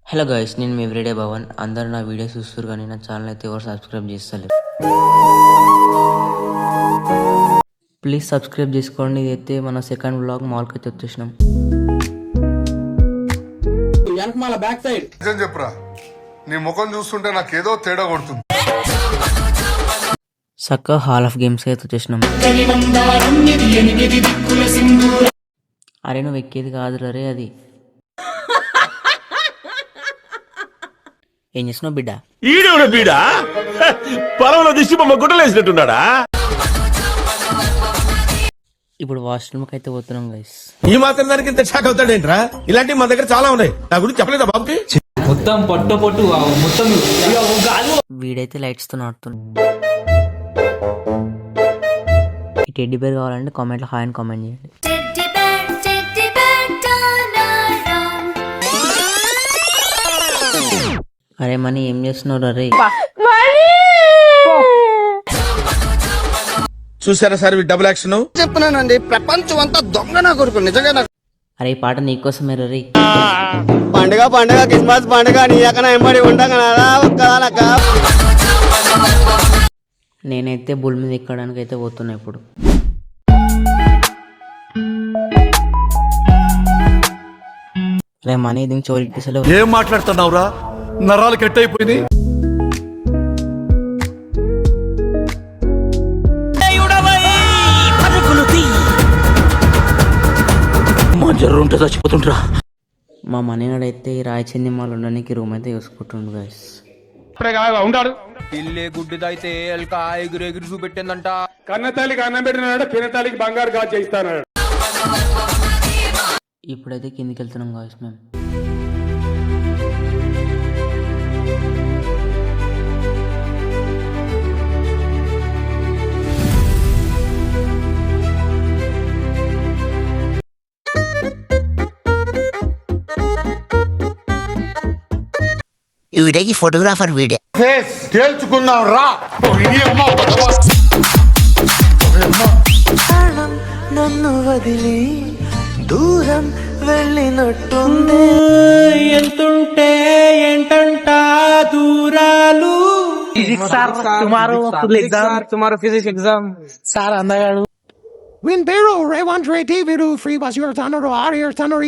Hello guys, నేను me every day Bhavan. అందరూ నా వీడియోస్ చూస్తారు కానీ నా ఛానల్ అయితే ఎవరు సబ్స్క్రైబ్ చేస్తలేరు. ప్లీజ్ సబ్స్క్రైబ్ చేసుకోండి. ఇదైతే మన సెకండ్ వ్లాగ్. మాల్కి అయితే వచ్చేసినాం. నిజం చెప్పురా, నీ ముఖం చూస్తుంటే నాకేదో తేడా కొడుతుంది. చక్కగా హాల్ ఆఫ్ గేమ్స్ అయితే వచ్చేసినాం. అరే నువ్వు ఎక్కేది కాదు రే అది. ఏం చేస్తున్నావు బిడ్డ? ఈడేవుడ బీడా పొలంలో దిష్టి బొమ్మ గుట్టలేసినట్టున్నాడా? ఇప్పుడు వాష్రూమ్కి అయితే పోతున్నాం గైస్. ఈ మాత్రం దానికి ఇంత షాక్ అవుతాడేంట్రా? ఇలాంటివి మన దగ్గర చాలా ఉన్నాయి. నా గురించి చెప్పలేదా బాబుకి? మొత్తం పొట్టు మొత్తం వీడైతే లైట్స్ తో నాడుతుంది. ఈ టెడ్డీ బేర్ కావాలంటే కామెంట్లో హాయ్ అని కామెంట్ చేయండి. అరే మనీ ఏం చేస్తున్నావు అరే? చూసారా సార్ డబుల్ యాక్షన్? చెప్తున్నానండి, ప్రపంచం అంతా దొంగ నా కొడుకు నిజంగా. అరే ఈ పాట నీకోసమే రే. పండుగ పండుగ క్రిస్మస్ పండుగ నీ అక్కడ ఎంబడి ఉండగా నేనైతే బుల్ మీద ఎక్కడానికి అయితే పోతున్నా ఇప్పుడు. రే మనీ ఇది చోరీ ఏం మాట్లాడుతున్నావురా? నరాలు కట్ అయిపోయింది. చచ్చిపోతుంటరా. మా మనీనాడైతే ఈ రాయచంది మాల్ ఉండడానికి రూమ్ అయితే చూసుకుంటుండు గైస్. ఉంటాడు ఇల్లే గుడ్డిదైతే ఎల్క ఎగురు చూపెట్టిందంట. కన్నతల్లికి అన్నం పెట్టినాడు, పినతల్లికి బంగారు గాజు చేయిస్తాడు. ఇప్పుడైతే కిందికి వెళ్తున్నాం గాయస్ మేము. వీడియోకి ఫోటోగ్రాఫర్ వీడియో తేల్చుకుందాం రా. నన్ను వదిలి దూరం వెళ్ళినట్టుంది. ఎంతుంటే ఏంటంట దూరాలు. టుమారో ఫిజిక్స్ ఎగ్జామ్ సార్ అందగాడు. Win Bero, Rewandre Davidu, Free was your Tanner, Arier Tanner,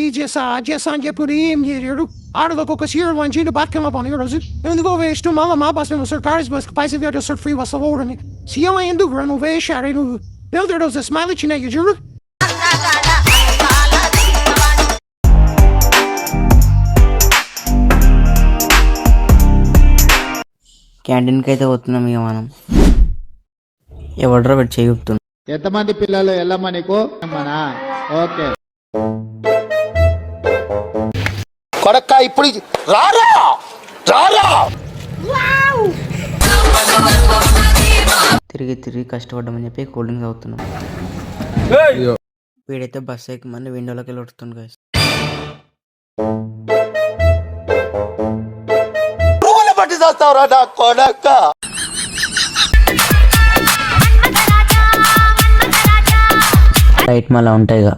Jessan Jepurim, Yeru, Arlo Cocasier, one Gina Batcam upon Euros, and the Govage to Malamabas and the Surcaris was Paisive to Sir Free was over and see how I do renovation. Builder does a smiley chin at you. క్యాంటీన్కి అయితే పోతున్నాం ఇక మనం. ఎవడ్రా పెట్టి చేయుపుతుంది. ఎంతమంది పిల్లలు వెళ్ళమ్మా నీకు? ఓకే కొడక్క ఇప్పుడు రారా రారా. తిరిగి కష్టపడ్డామని చెప్పి కూల్ డ్రింక్స్ అవుతున్నాం. వీడైతే బస్ ఎక్కి మళ్ళీ విండోలోకి వెళ్ళి వస్తుంది గైస్. పట్టి చేస్తావురా నా కొడక్క. రైట్ మళ్ళీ ఉంటాయిగా.